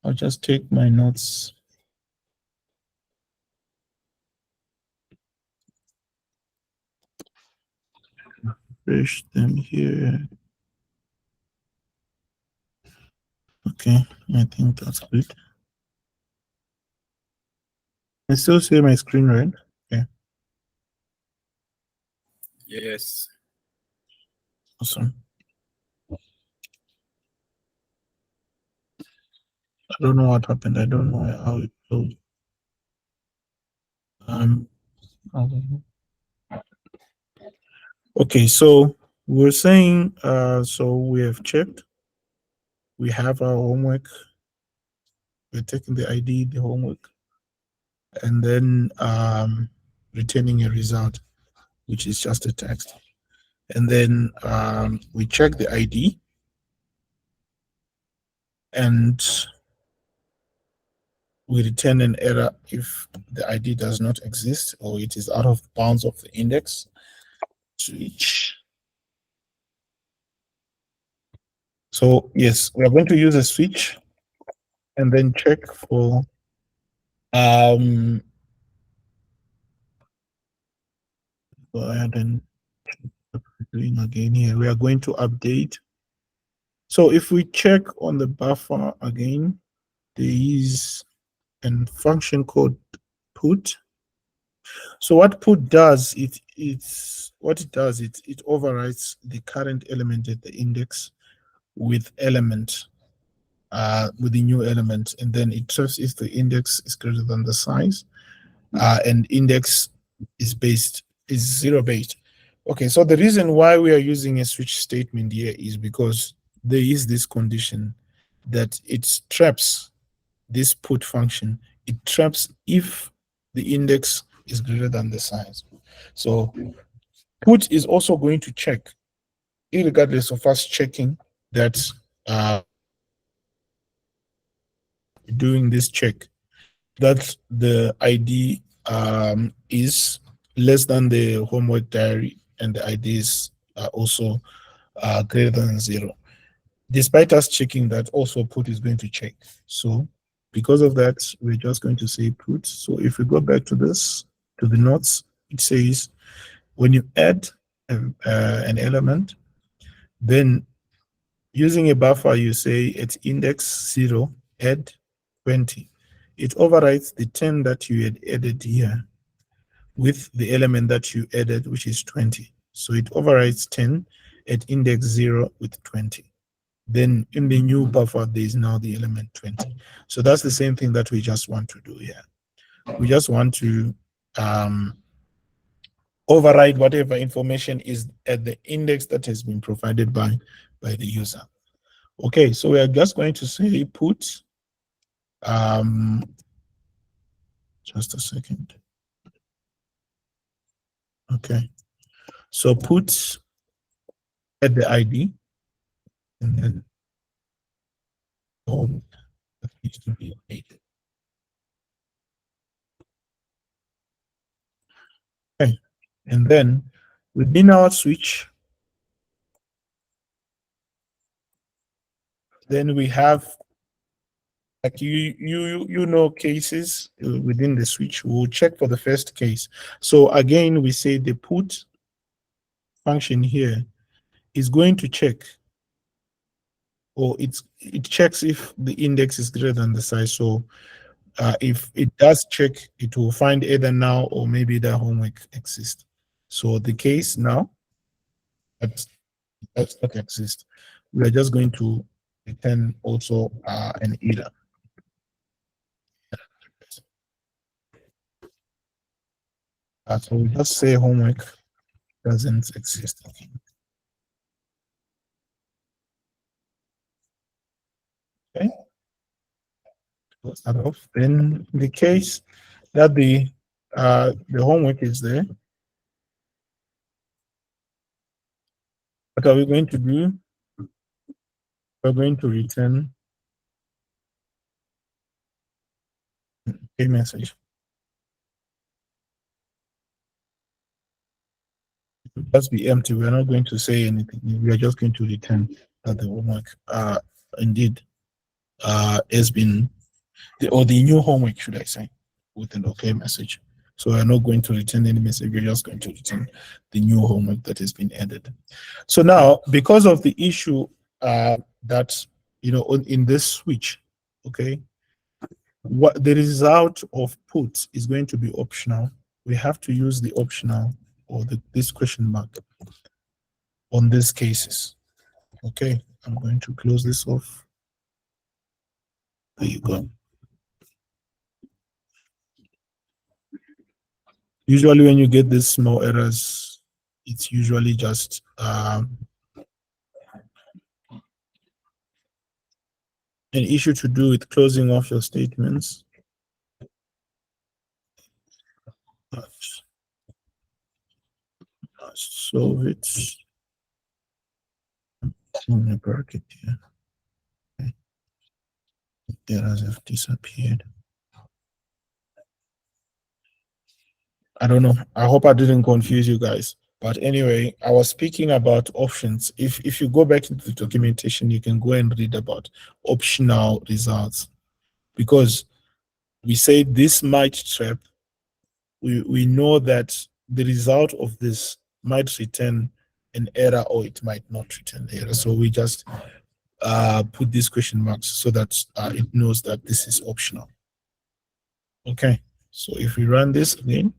I'll just take my notes. Push them here. Okay, I think that's good. I still see my screen, right? Okay. Yes. Awesome. I don't know what happened. I don't know how it goes. Okay, so we're saying, so we have checked. We have our homework. We're taking the ID, the homework, and then returning a result, which is just a text. And then we check the ID, and we return an error if the ID does not exist or it is out of bounds of the index. Switch. So yes, we are going to use a switch and then check for go ahead and doing again here. We are going to update. So if we check on the buffer again, there is a function called put. So what put does, it overwrites the current element at the index with element with the new element, and then it checks if the index is greater than the size, and index is zero based. Okay, so the reason why we are using a switch statement here is because there is this condition that it traps this put function. It traps if the index is greater than the size. So put is also going to check, regardless of us checking that doing this check, that the ID is less than the homework diary and the IDs are also greater than 0. Despite us checking that, also put is going to check. So because of that, we're just going to say put. So if we go back to this, to the notes, it says when you add an element, then using a buffer, you say at index 0, add 20. It overwrites the 10 that you had added here with the element that you added, which is 20. So it overwrites 10 at index 0 with 20. Then in the new buffer, there is now the element 20. So that's the same thing that we just want to do here. We just want to override whatever information is at the index that has been provided by the user. Okay, so we are just going to say put, just a second. Okay, so put at the ID, and then that needs to be updated. Okay, and then within our switch, then we have, like you know, cases within the switch. We'll check for the first case. So again, we say the put function here is going to check, or it checks if the index is greater than the size. So if it does check, it will find either now or maybe the homework exists. So the case now that does not exist, we are just going to return also an error. So we just say homework doesn't exist. Okay. Close that off. Then in the case that the homework is there, what are we going to do? We're going to return a message. It will just be empty. We're not going to say anything. We are just going to return that the homework indeed has been, or the new homework, should I say, with an okay message. So we're not going to return any message. We're just going to return the new homework that has been added. So now, because of the issue that, in this switch, okay, what the result of put is going to be optional. We have to use the optional, or this question mark on these cases. Okay, I'm going to close this off. There you go. Usually when you get these small errors, it's usually just an issue to do with closing off your statements. Let's solve it. In the bracket here. Okay. Errors have disappeared. I don't know. I hope I didn't confuse you guys. But anyway, I was speaking about options. If you go back into the documentation, you can go and read about optional results, because we say this might trap. We know that the result of this might return an error, or it might not return the error. So we just put these question marks so that it knows that this is optional. Okay, so if we run this again,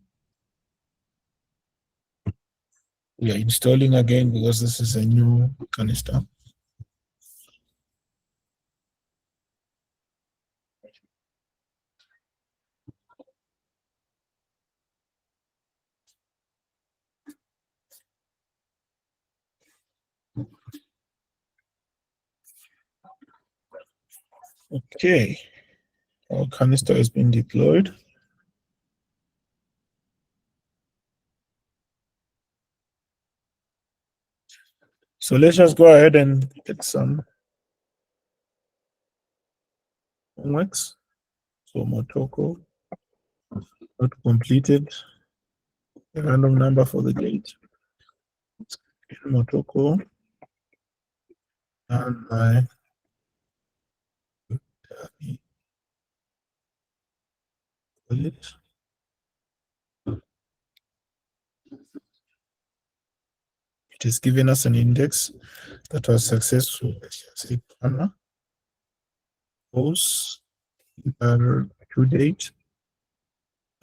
we are installing again because this is a new canister. Okay. Our canister has been deployed. So let's just go ahead and get some homeworks. So Motoko, not completed. A random number for the gate. Motoko. And my it. It is giving us an index that was successful. Say Botswana, false, to date.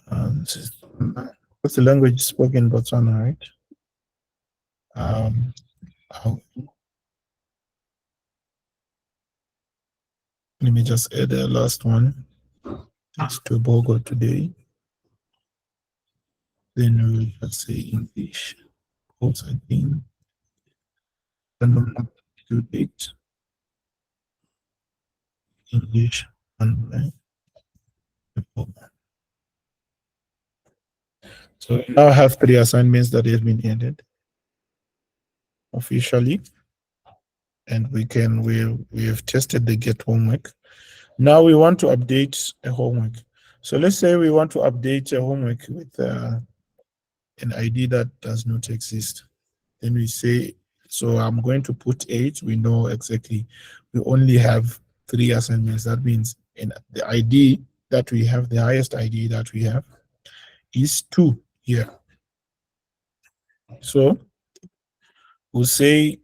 What's the language spoken in Botswana, right? Let me just add the last one. It's Tobago today. Then we will just say English. Also, I think random to date. English and so we now have 3 assignments that have been ended officially, and we have tested the get homework. Now we want to update a homework. So let's say we want to update a homework with an ID that does not exist. Then we say, so I'm going to put 8. We know exactly we only have 3 assignments. That means in the ID that we have, the highest ID that we have is 2 here. So we'll say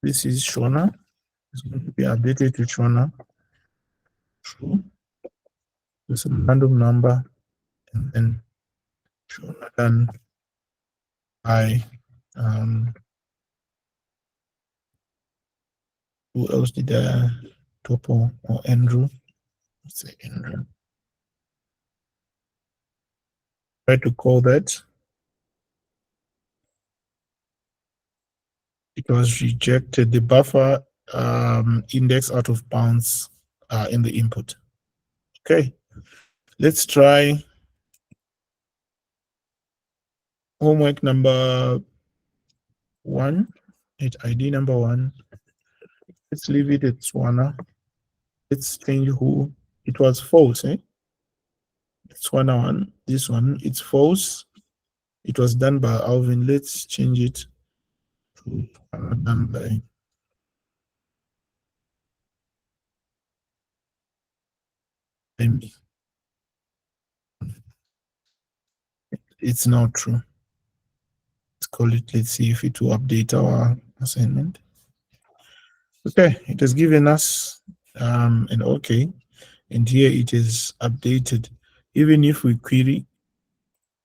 this is Shona. It's going to be updated to Shona. True. There's a random number, and then Shona done by who else did Topo or Andrew? Let's say Andrew. Try to call that. It was rejected. The buffer index out of bounds in the input. Okay, let's try homework number 1. It's ID number 1. Let's leave it at Swana. Let's change who. It was false, eh? Swana 1. This one, it's false. It was done by Alvin. Let's change it to done by Amy. It's not true. Let's call it. Let's see if it will update our assignment. Okay, it has given us an okay, and here it is updated. Even if we query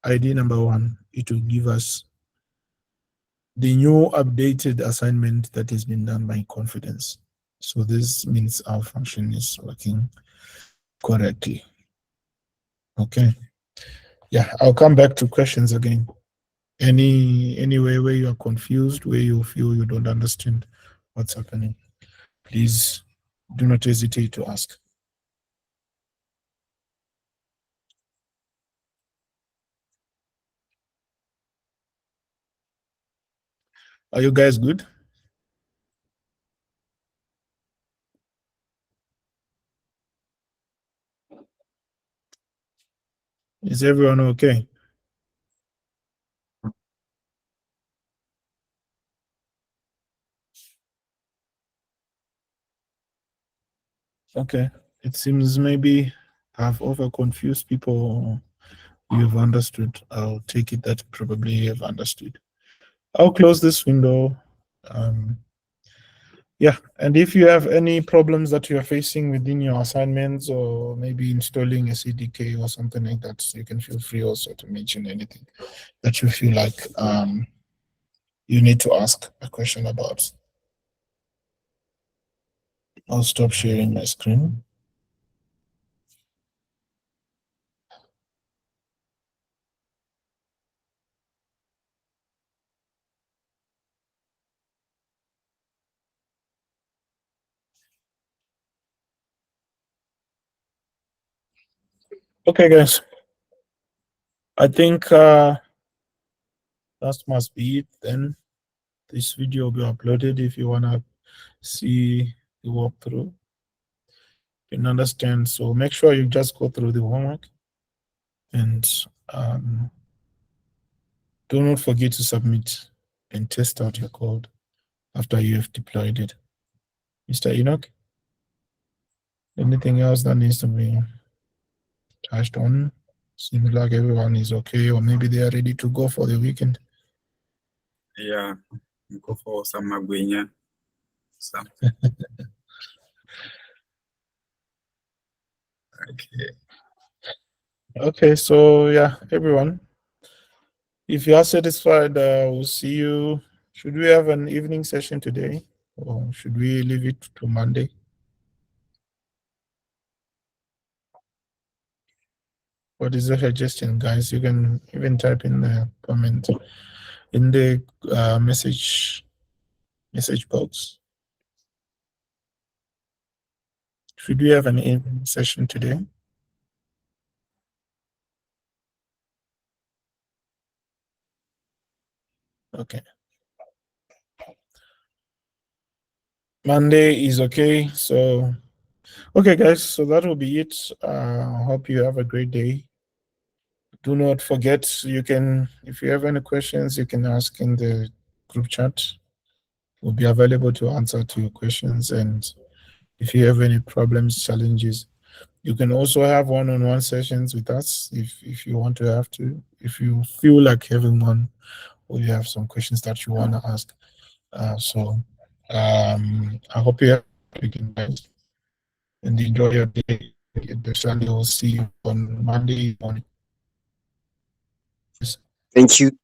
ID number 1, it will give us the new updated assignment that has been done by confidence. So this means our function is working correctly. Okay. Yeah, I'll come back to questions again. Any way where you are confused, where you feel you don't understand what's happening, please do not hesitate to ask. Are you guys good? Is everyone okay? Okay. It seems maybe I've over confused people. You've understood. I'll take it that probably you've understood. I'll close this window. Yeah, and if you have any problems that you're facing within your assignments, or maybe installing a CDK or something like that, so you can feel free also to mention anything that you feel like you need to ask a question about. I'll stop sharing my screen. Okay, guys. I think that must be it then. This video will be uploaded if you wanna see the walkthrough. You can understand. So make sure you just go through the homework and do not forget to submit and test out your code after you have deployed it. Mr. Enoch, anything else that needs to be touched on? Seems like everyone is okay, or maybe they are ready to go for the weekend. Yeah, go for some magwenya. Some. Okay. Okay, so yeah, everyone, if you are satisfied, we'll see you. Should we have an evening session today, or should we leave it to Monday? What is the suggestion, guys? You can even type in the comment in the message box. Should we have an evening session today? Okay. Monday is okay. So, okay, guys. So that will be it. Hope you have a great day. Do not forget, you can, if you have any questions, you can ask in the group chat. We'll be available to answer to your questions. And if you have any problems, challenges, you can also have one-on-one sessions with us if you want to have to. If you feel like having one, or you have some questions that you want to ask. I hope you have a weekend, guys, and enjoy your day. Especially, we'll see you on Monday morning. Thank you.